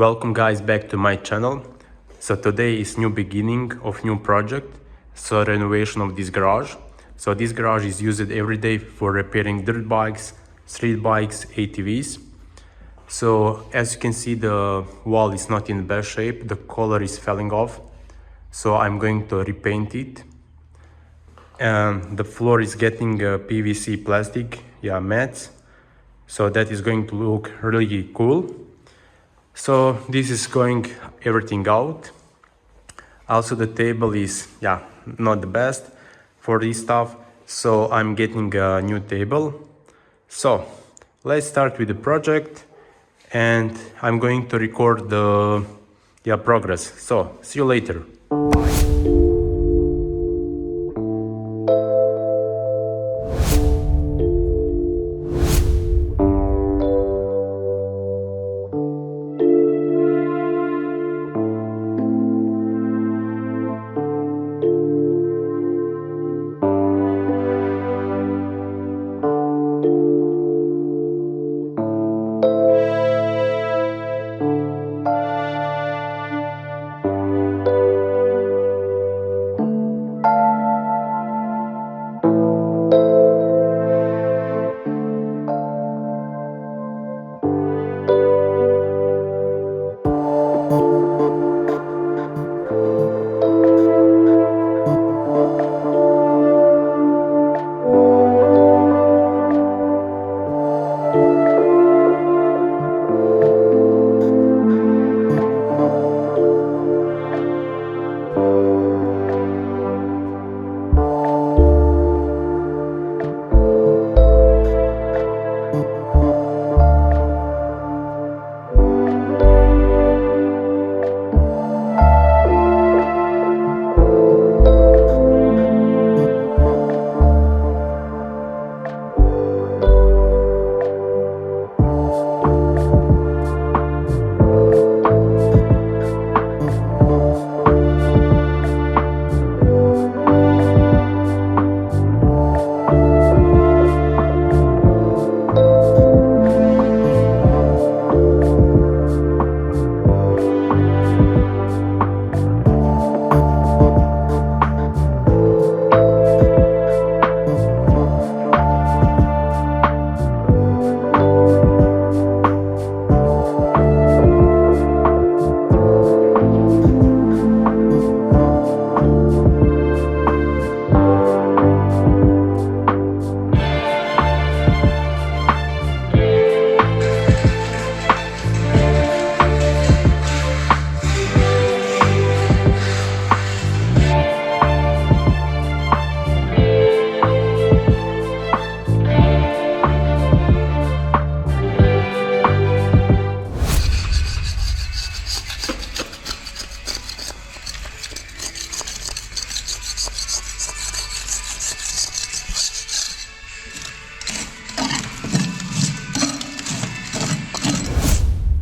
Welcome guys back to my channel. So today is new beginning of new project, so renovation of this garage. So this garage is used every day for repairing dirt bikes, street bikes, ATVs. So as you can see, the wall is not in the best shape, the color is falling off. So I'm going to repaint it. And the floor is getting PVC plastic, mats. So that is going to look really cool. So this is going everything out. Also the table is not the best for this stuff, so I'm getting a new table. So let's start with the project, and I'm going to record the progress. So see you later.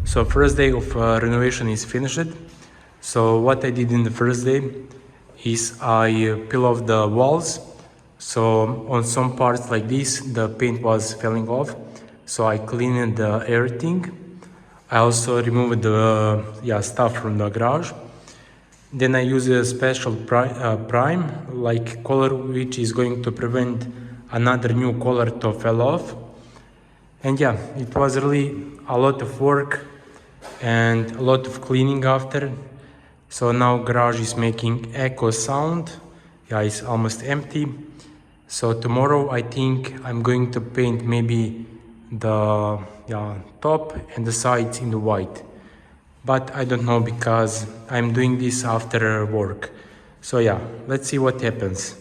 So first day of renovation is finished. So what I did in the first day is I peel off the walls. So on some parts like this, the paint was falling off. So I cleaned everything. I also removed the stuff from the garage. Then I use a special prime, like color, which is going to prevent another new color to fall off. And it was really a lot of work and a lot of cleaning after. So now garage is making echo sound. It's almost empty. So tomorrow I think I'm going to paint maybe the top and the sides in the white. But I don't know, because I'm doing this after work. So let's see what happens.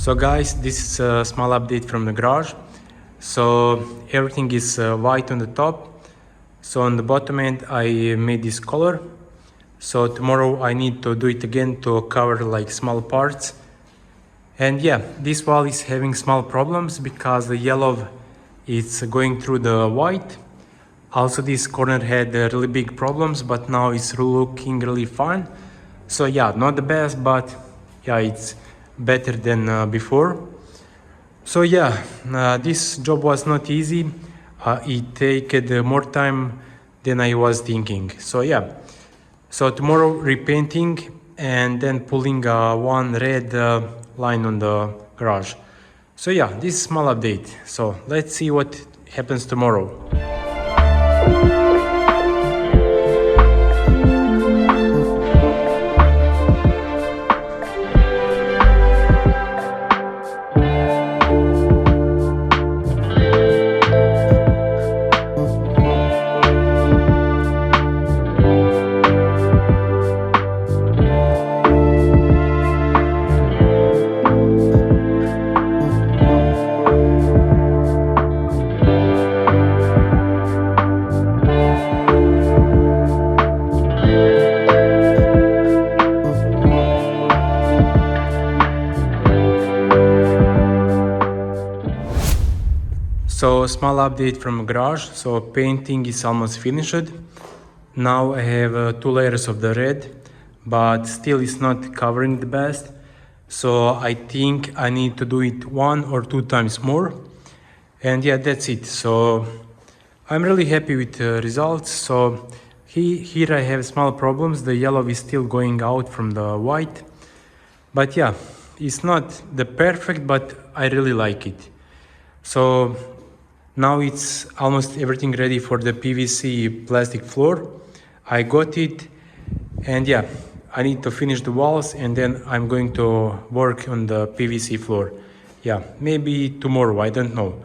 So guys, this is a small update from the garage. So everything is white on the top. So on the bottom end I made this color. So tomorrow I need to do it again to cover like small parts. And yeah, this wall is having small problems because the yellow is going through the white. Also this corner had really big problems, but now it's looking really fine. So yeah, not the best, but yeah, it's better than before. So yeah, this job was not easy. It took more time than I was thinking. So yeah, so tomorrow repainting and then pulling one red line on the garage. So yeah, this is small update. So let's see what happens tomorrow. So small update from garage. So painting is almost finished. Now I have 2 layers of the red, but still it's not covering the best. So I think I need to do it 1 or 2 times more. And yeah, that's it. So I'm really happy with the results. So here I have small problems. The yellow is still going out from the white. But yeah, it's not the perfect, but I really like it. So now it's almost everything ready for the PVC plastic floor. I got it, and yeah, I need to finish the walls and then I'm going to work on the PVC floor. Yeah, maybe tomorrow, I don't know.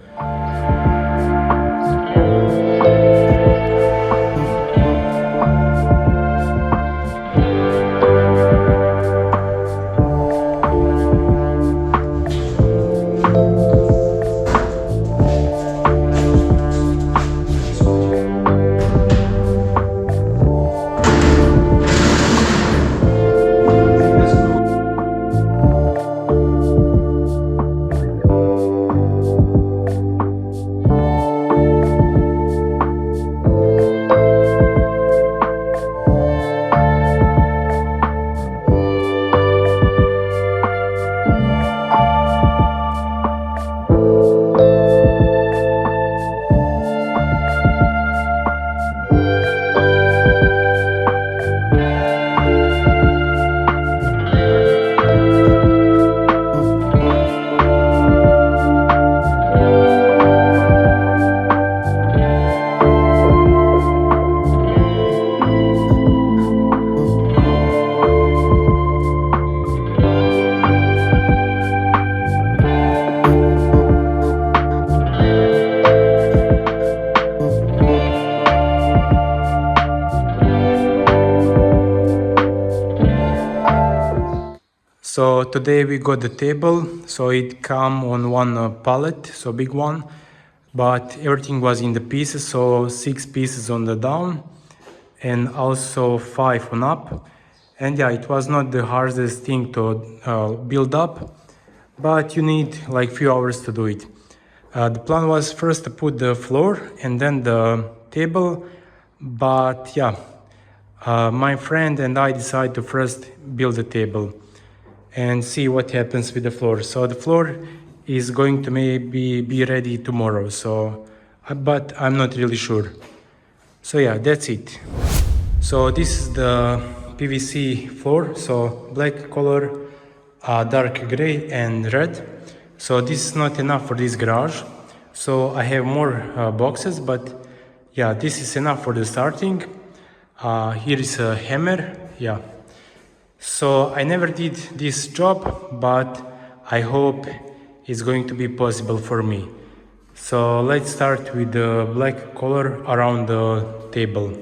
So today we got the table, so it come on one pallet, so big one, but everything was in the pieces, so 6 pieces on the down and also 5 on up. And yeah, it was not the hardest thing to build up, but you need like few hours to do it. The plan was first to put the floor and then the table, but yeah, my friend and I decided to first build the table and see what happens with the floor. So the floor is going to maybe be ready tomorrow, so but I'm not really sure. So yeah, that's it. So this is the PVC floor, so black color, dark gray and red. So this is not enough for this garage, so I have more boxes, but yeah, this is enough for the starting. Here is a hammer, yeah. So I never did this job, but I hope it's going to be possible for me. So let's start with the black color around the table,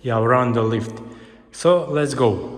yeah, around the lift. So let's go.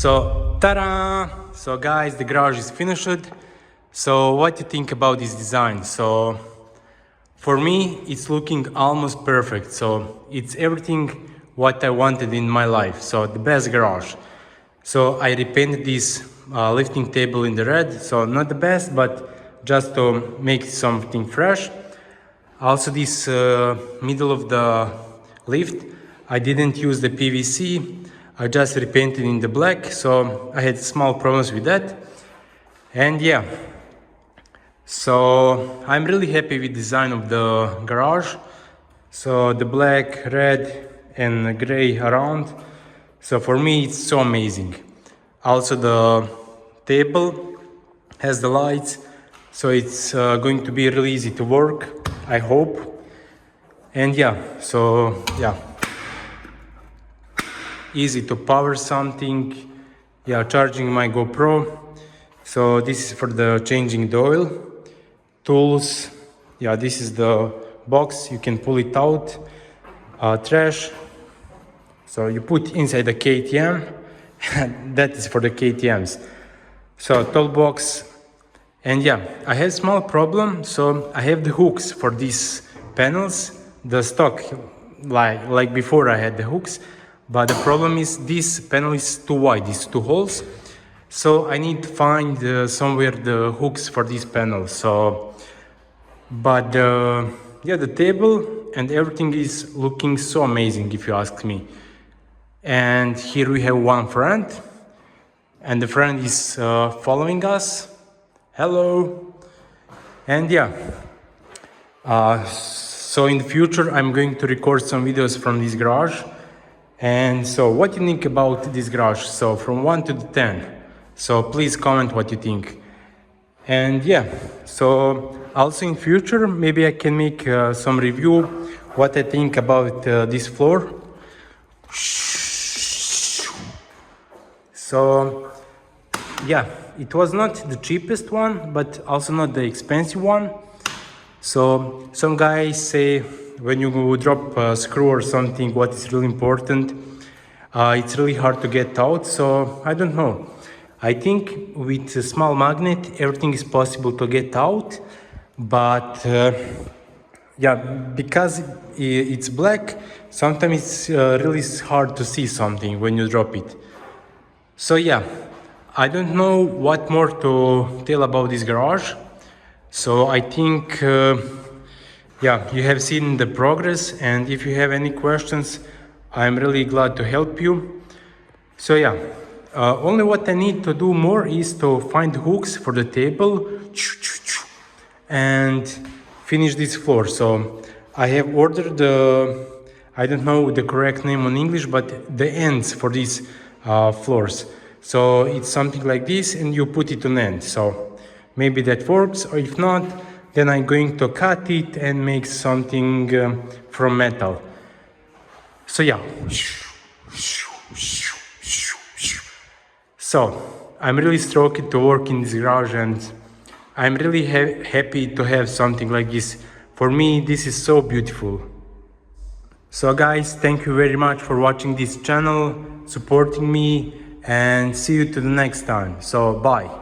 So, ta-da! So guys, the garage is finished. So what do you think about this design? So for me, it's looking almost perfect. So it's everything what I wanted in my life. So the best garage. So I repainted this lifting table in the red. So not the best, but just to make something fresh. Also this middle of the lift, I didn't use the PVC. I just repainted in the black. So I had small problems with that. And yeah. So I'm really happy with the design of the garage. So the black, red and gray around. So for me it's so amazing. Also the table has the lights. So it's going to be really easy to work, I hope. And yeah, so yeah. Easy to power something. Yeah, charging my GoPro. So this is for the changing the oil. Tools, yeah, this is the box, you can pull it out. Trash, so you put inside the KTM. That is for the KTMs. So toolbox, and yeah, I have small problem. So I have the hooks for these panels, the stock, like before I had the hooks, but the problem is this panel is too wide, it's 2 holes. So I need to find somewhere the hooks for this panel. So, but yeah, the table and everything is looking so amazing if you ask me. And here we have one friend, and the friend is following us. Hello. And yeah, so in the future I'm going to record some videos from this garage. And so what do you think about this garage? So from 1 to 10. So please comment what you think. And yeah, so also in future maybe I can make some review what I think about this floor. So yeah, it was not the cheapest one, but also not the expensive one. So some guys say when you drop a screw or something, what is really important, it's really hard to get out. So I don't know. I think with a small magnet everything is possible to get out, but yeah, because it's black, sometimes it's really hard to see something when you drop it. So yeah, I don't know what more to tell about this garage. So I think yeah, you have seen the progress, and if you have any questions, I'm really glad to help you. So yeah. Only what I need to do more is to find hooks for the table and finish this floor. So I have ordered the, I don't know the correct name in English, but the ends for these floors. So it's something like this, and you put it on end. So maybe that works, or if not, then I'm going to cut it and make something from metal. So yeah. So, I'm really stoked to work in this garage, and I'm really happy to have something like this. For me, this is so beautiful. So guys, thank you very much for watching this channel, supporting me, and see you to the next time. So, bye.